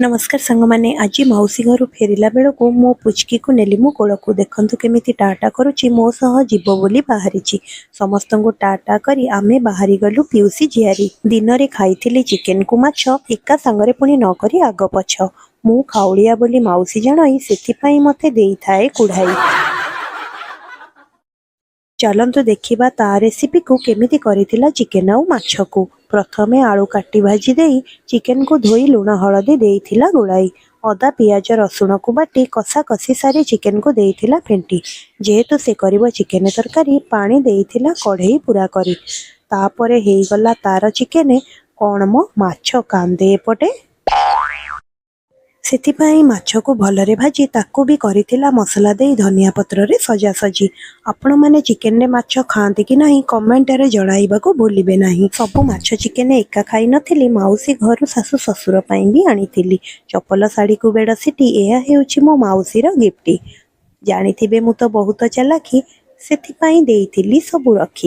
नमस्कार सांग मैंने आज मौसी घर फेरला बेल को मो पुचकी को नेली मो कोल को देखु केमी टाटा करुच्ची मो सह जीव बोली बाहरी समस्त को टाटा करी आमे बाहरी गलु पिउसी झियारी दिन रे खाई चिकेन को माछ एका सांगरे पुणी न करी आग पछ मु खाउलिया बोली मौसी जणई सेथिपाई मते देई थाए कुढ़ाई। चलतु देखा ता रेसिपी को केमिति करिथिला चिकेन आउ माछ को। प्रथमे आलू काटी भाजी देई चिकेन को धोई लुण हलदी देइथिला गोलाई। अदा पियाज रसुण को बाटी कषा कषी सारी चिकेन को देइथिला फेंटी। जेहेतु से करिवो चिकेन तरकारी पानी देइथिला कढ़ई पूरा करी। तापरे हेइगला तार चिकेन कौन मो माछ कांदे एपटे सेथिपाई माछ को भलरे भाजी ताकू भी करिथिला मसला देई धनिया पत्र रे सजा सजी। आपण माने चिकेन रे माछ खांती कि नहीं कमेंट रे जणाइबा को भूलिबे नहीं। सबु माछ चिकेन एका खाई नथिली माउसी घरु सासु ससुर पई भी आनीथिली। चपल साड़ी को बेड सिटी एहा हेउची मो माउसी रो गिफ्ट। जानिथिबे मु तो बहुत चालाकी सेथिपाई देइथिली सबु रखी।